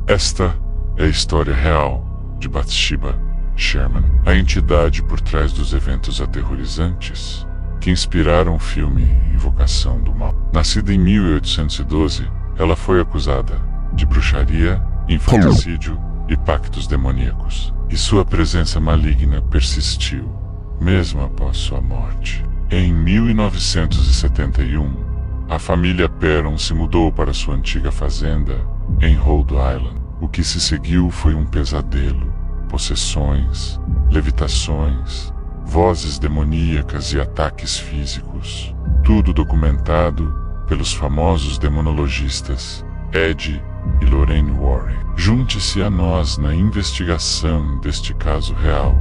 Esta é a história real de Bathsheba Sherman, a entidade por trás dos eventos aterrorizantes que inspiraram o filme Invocação do Mal. Nascida em 1812, ela foi acusada de bruxaria, infanticídio e pactos demoníacos, e sua presença maligna persistiu, mesmo após sua morte. Em 1971, a família Perron se mudou para sua antiga fazenda em Rhode Island. O que se seguiu foi um pesadelo, possessões, levitações, vozes demoníacas e ataques físicos, tudo documentado pelos famosos demonologistas Ed e Lorraine Warren. Junte-se a nós na investigação deste caso real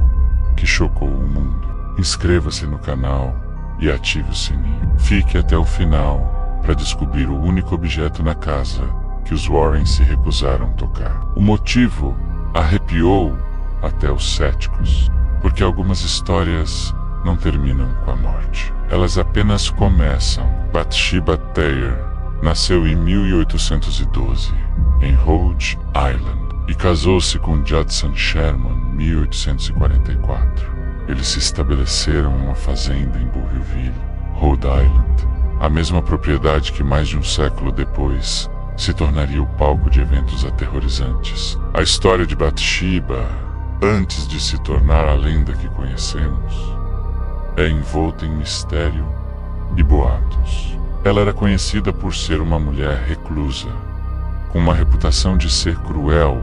que chocou o mundo. Inscreva-se no canal e ative o sininho. Fique até o final para descobrir o único objeto na casa que os Warren se recusaram a tocar. O motivo arrepiou até os céticos, porque algumas histórias não terminam com a morte. Elas apenas começam. Bathsheba Thayer nasceu em 1812, em Rhode Island, e casou-se com Judson Sherman em 1844. Eles se estabeleceram em uma fazenda em Burrillville, Rhode Island, a mesma propriedade que mais de um século depois se tornaria o palco de eventos aterrorizantes. A história de Bathsheba, antes de se tornar a lenda que conhecemos, é envolta em mistério e boatos. Ela era conhecida por ser uma mulher reclusa, com uma reputação de ser cruel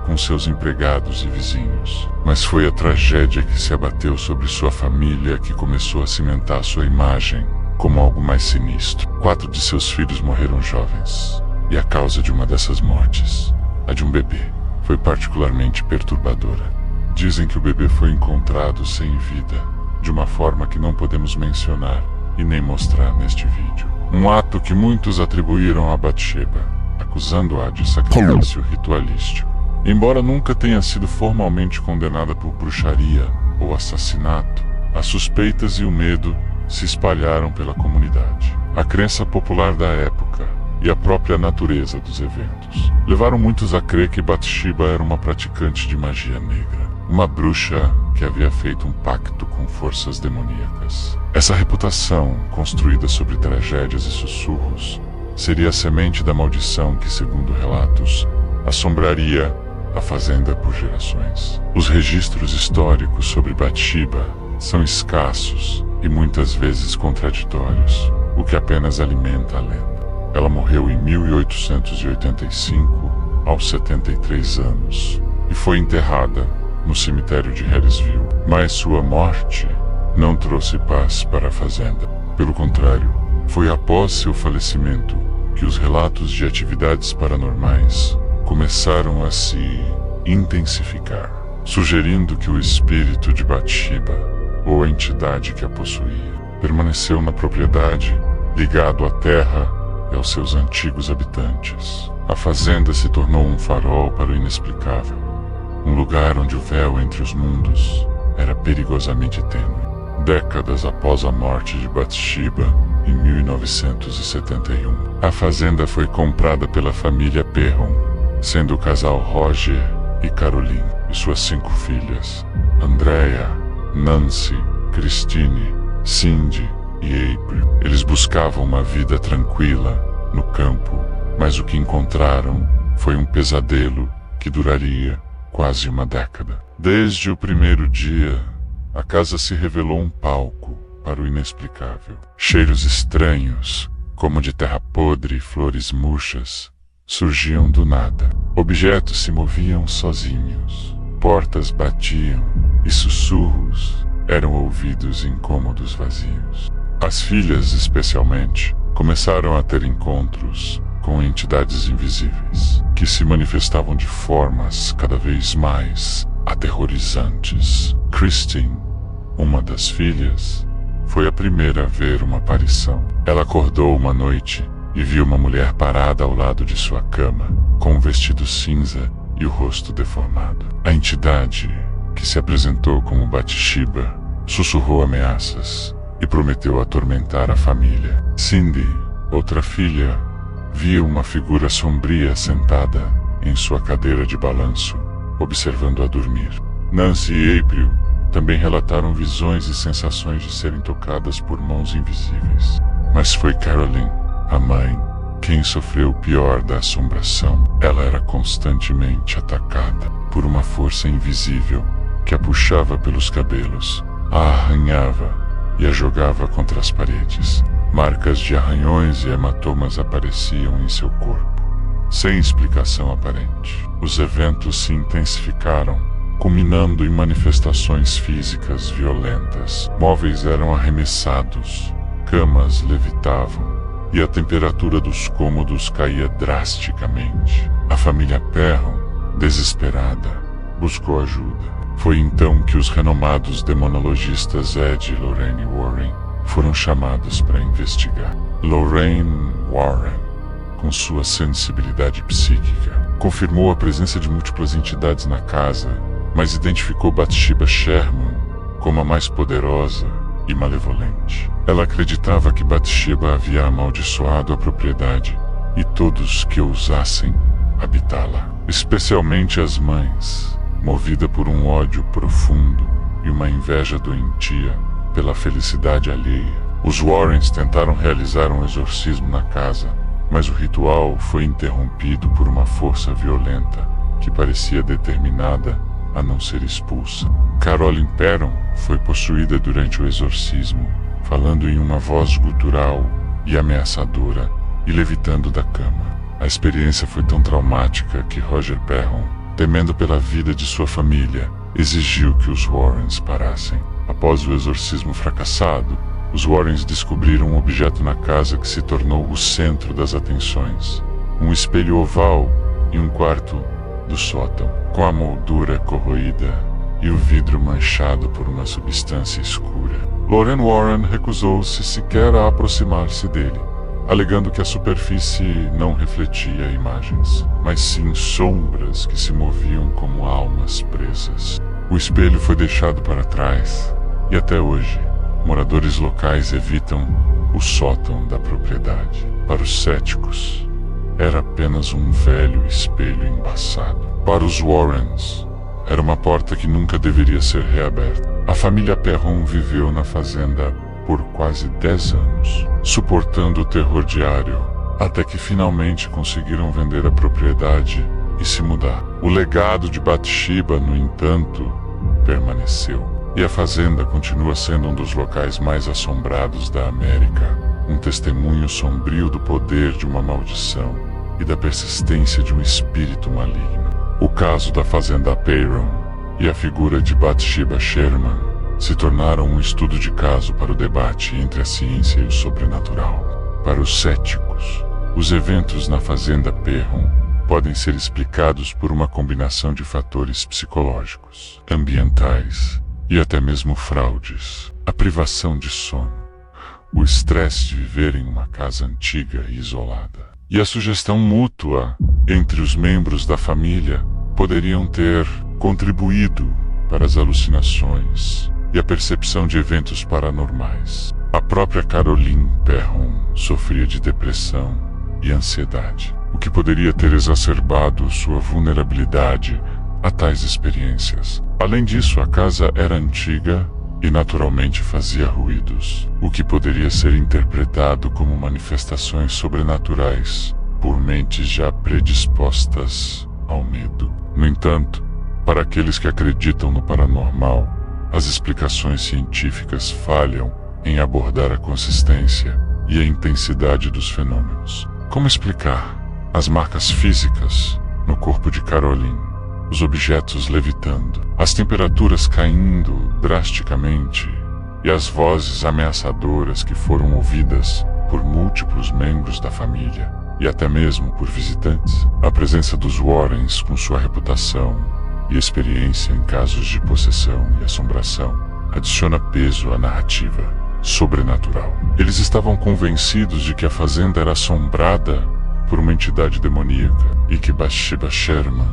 com seus empregados e vizinhos. Mas foi a tragédia que se abateu sobre sua família que começou a cimentar sua imagem como algo mais sinistro. 4 de seus filhos morreram jovens, e a causa de uma dessas mortes, a de um bebê, foi particularmente perturbadora. Dizem que o bebê foi encontrado sem vida, de uma forma que não podemos mencionar e nem mostrar neste vídeo. Um ato que muitos atribuíram a Bathsheba, acusando-a de sacrifício ritualístico. Embora nunca tenha sido formalmente condenada por bruxaria ou assassinato, as suspeitas e o medo se espalharam pela comunidade. A crença popular da época e a própria natureza dos eventos levaram muitos a crer que Bathsheba era uma praticante de magia negra, uma bruxa que havia feito um pacto com forças demoníacas. Essa reputação, construída sobre tragédias e sussurros, seria a semente da maldição que, segundo relatos, assombraria a fazenda por gerações. Os registros históricos sobre Bathsheba são escassos e muitas vezes contraditórios, o que apenas alimenta a lenda. Ela morreu em 1885, aos 73 anos, e foi enterrada no cemitério de Harrisville. Mas sua morte não trouxe paz para a fazenda. Pelo contrário, foi após seu falecimento que os relatos de atividades paranormais começaram a se intensificar, sugerindo que o espírito de Bathsheba, ou a entidade que a possuía, permaneceu na propriedade, ligado à terra e aos seus antigos habitantes. A fazenda se tornou um farol para o inexplicável, um lugar onde o véu entre os mundos era perigosamente tênue. Décadas após a morte de Bathsheba, em 1971, a fazenda foi comprada pela família Perron, sendo o casal Roger e Caroline, e suas 5 filhas, Andrea, Nancy, Christine, Cindy e April. Eles buscavam uma vida tranquila no campo, mas o que encontraram foi um pesadelo que duraria quase uma década. Desde o primeiro dia, a casa se revelou um palco para o inexplicável. Cheiros estranhos, como de terra podre e flores murchas, surgiam do nada. Objetos se moviam sozinhos, portas batiam e sussurros eram ouvidos em cômodos vazios. As filhas, especialmente, começaram a ter encontros com entidades invisíveis, que se manifestavam de formas cada vez mais aterrorizantes. Christine, uma das filhas, foi a primeira a ver uma aparição. Ela acordou uma noite e viu uma mulher parada ao lado de sua cama, com um vestido cinza e o rosto deformado. A entidade, que se apresentou como Bathsheba, sussurrou ameaças e prometeu atormentar a família. Cindy, outra filha, via uma figura sombria sentada em sua cadeira de balanço, observando-a dormir. Nancy e April também relataram visões e sensações de serem tocadas por mãos invisíveis. Mas foi Caroline, a mãe, quem sofreu o pior da assombração. Ela era constantemente atacada por uma força invisível que a puxava pelos cabelos, a arranhava e a jogava contra as paredes. Marcas de arranhões e hematomas apareciam em seu corpo, sem explicação aparente. Os eventos se intensificaram, culminando em manifestações físicas violentas. Móveis eram arremessados, camas levitavam, e a temperatura dos cômodos caía drasticamente. A família Perron, desesperada, buscou ajuda. Foi então que os renomados demonologistas Ed e Lorraine Warren foram chamados para investigar. Lorraine Warren, com sua sensibilidade psíquica, confirmou a presença de múltiplas entidades na casa, mas identificou Bathsheba Sherman como a mais poderosa e malevolente. Ela acreditava que Bathsheba havia amaldiçoado a propriedade e todos que ousassem habitá-la, especialmente as mães, movida por um ódio profundo e uma inveja doentia pela felicidade alheia. Os Warrens tentaram realizar um exorcismo na casa, mas o ritual foi interrompido por uma força violenta que parecia determinada a não ser expulsa. Caroline Perron foi possuída durante o exorcismo, falando em uma voz gutural e ameaçadora e levitando da cama. A experiência foi tão traumática que Roger Perron, temendo pela vida de sua família, exigiu que os Warrens parassem. Após o exorcismo fracassado, os Warrens descobriram um objeto na casa que se tornou o centro das atenções. Um espelho oval em um quarto do sótão, com a moldura corroída e o vidro manchado por uma substância escura. Lorraine Warren recusou-se sequer a aproximar-se dele, alegando que a superfície não refletia imagens, mas sim sombras que se moviam como almas presas. O espelho foi deixado para trás, e até hoje, moradores locais evitam o sótão da propriedade. Para os céticos, era apenas um velho espelho embaçado. Para os Warrens, era uma porta que nunca deveria ser reaberta. A família Perron viveu na fazenda por quase 10 anos, suportando o terror diário, até que finalmente conseguiram vender a propriedade e se mudar. O legado de Bathsheba, no entanto, permaneceu. E a fazenda continua sendo um dos locais mais assombrados da América, um testemunho sombrio do poder de uma maldição e da persistência de um espírito maligno. O caso da fazenda Perron e a figura de Bathsheba Sherman se tornaram um estudo de caso para o debate entre a ciência e o sobrenatural. Para os céticos, os eventos na fazenda Perron podem ser explicados por uma combinação de fatores psicológicos, ambientais e até mesmo fraudes. A privação de sono, o estresse de viver em uma casa antiga e isolada, e a sugestão mútua entre os membros da família poderiam ter contribuído para as alucinações e a percepção de eventos paranormais. A própria Caroline Perron sofria de depressão e ansiedade, o que poderia ter exacerbado sua vulnerabilidade a tais experiências. Além disso, a casa era antiga e naturalmente fazia ruídos, o que poderia ser interpretado como manifestações sobrenaturais por mentes já predispostas ao medo. No entanto, para aqueles que acreditam no paranormal, as explicações científicas falham em abordar a consistência e a intensidade dos fenômenos. Como explicar as marcas físicas no corpo de Caroline, os objetos levitando, as temperaturas caindo drasticamente e as vozes ameaçadoras que foram ouvidas por múltiplos membros da família e até mesmo por visitantes? A presença dos Warrens, com sua reputação e experiência em casos de possessão e assombração, adiciona peso à narrativa sobrenatural. Eles estavam convencidos de que a fazenda era assombrada por uma entidade demoníaca e que Bathsheba Sherman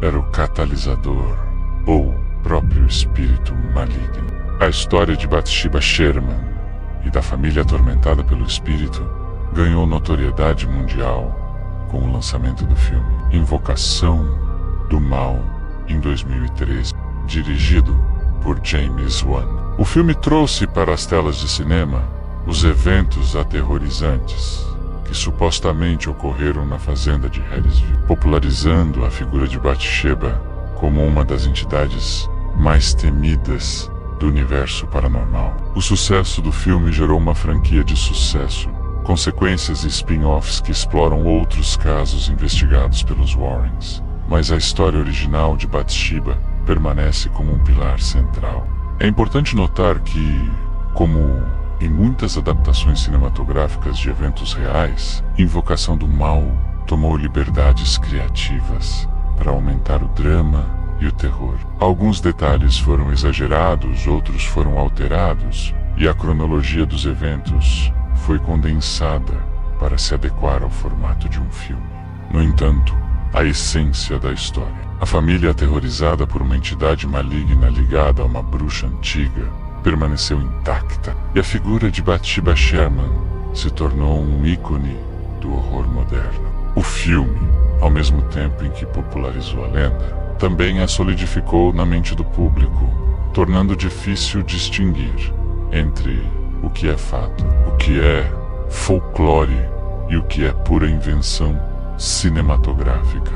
era o catalisador ou próprio espírito maligno. A história de Bathsheba Sherman e da família atormentada pelo espírito, ganhou notoriedade mundial com o lançamento do filme Invocação do Mal, em 2013, dirigido por James Wan. O filme trouxe para as telas de cinema os eventos aterrorizantes que supostamente ocorreram na fazenda de Harrisville, popularizando a figura de Bathsheba como uma das entidades mais temidas do universo paranormal. O sucesso do filme gerou uma franquia de sucesso, consequências e spin-offs que exploram outros casos investigados pelos Warrens, mas a história original de Bathsheba permanece como um pilar central. É importante notar que, como em muitas adaptações cinematográficas de eventos reais, Invocação do Mal tomou liberdades criativas para aumentar o drama e o terror. Alguns detalhes foram exagerados, outros foram alterados, e a cronologia dos eventos foi condensada para se adequar ao formato de um filme. No entanto, a essência da história, a família aterrorizada por uma entidade maligna ligada a uma bruxa antiga, permaneceu intacta, e a figura de Bathsheba Sherman se tornou um ícone do horror moderno. O filme, ao mesmo tempo em que popularizou a lenda, também a solidificou na mente do público, tornando difícil distinguir entre o que é fato, o que é folclore e o que é pura invenção cinematográfica.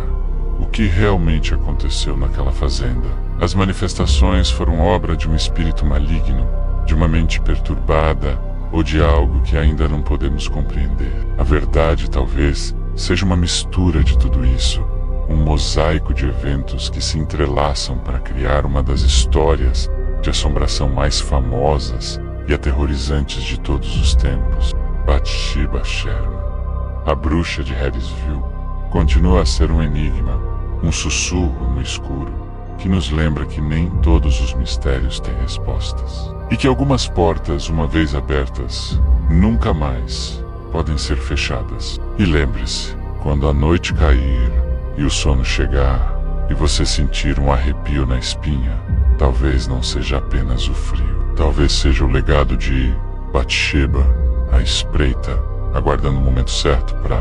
O que realmente aconteceu naquela fazenda? As manifestações foram obra de um espírito maligno, de uma mente perturbada ou de algo que ainda não podemos compreender. A verdade talvez seja uma mistura de tudo isso, um mosaico de eventos que se entrelaçam para criar uma das histórias de assombração mais famosas e aterrorizantes de todos os tempos. Bathsheba Sherman, a bruxa de Harrisville, continua a ser um enigma, um sussurro no escuro, que nos lembra que nem todos os mistérios têm respostas. E que algumas portas, uma vez abertas, nunca mais podem ser fechadas. E lembre-se, quando a noite cair e o sono chegar, e você sentir um arrepio na espinha, talvez não seja apenas o frio. Talvez seja o legado de Bathsheba, à espreita, aguardando o momento certo para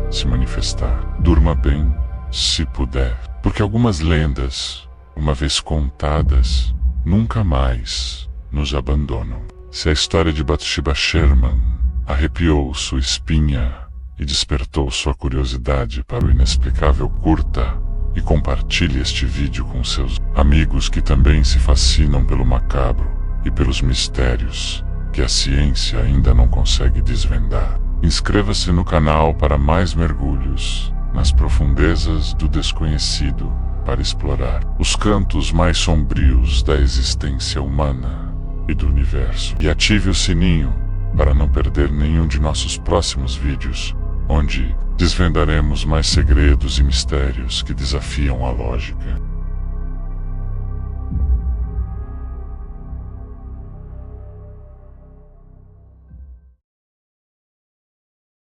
se manifestar. Durma bem, se puder, porque algumas lendas, uma vez contadas, nunca mais nos abandonam. Se a história de Bathsheba Sherman arrepiou sua espinha e despertou sua curiosidade para o inexplicável, curta e compartilhe este vídeo com seus amigos que também se fascinam pelo macabro e pelos mistérios que a ciência ainda não consegue desvendar. Inscreva-se no canal para mais mergulhos nas profundezas do desconhecido, para explorar os cantos mais sombrios da existência humana e do universo. E ative o sininho para não perder nenhum de nossos próximos vídeos, onde desvendaremos mais segredos e mistérios que desafiam a lógica.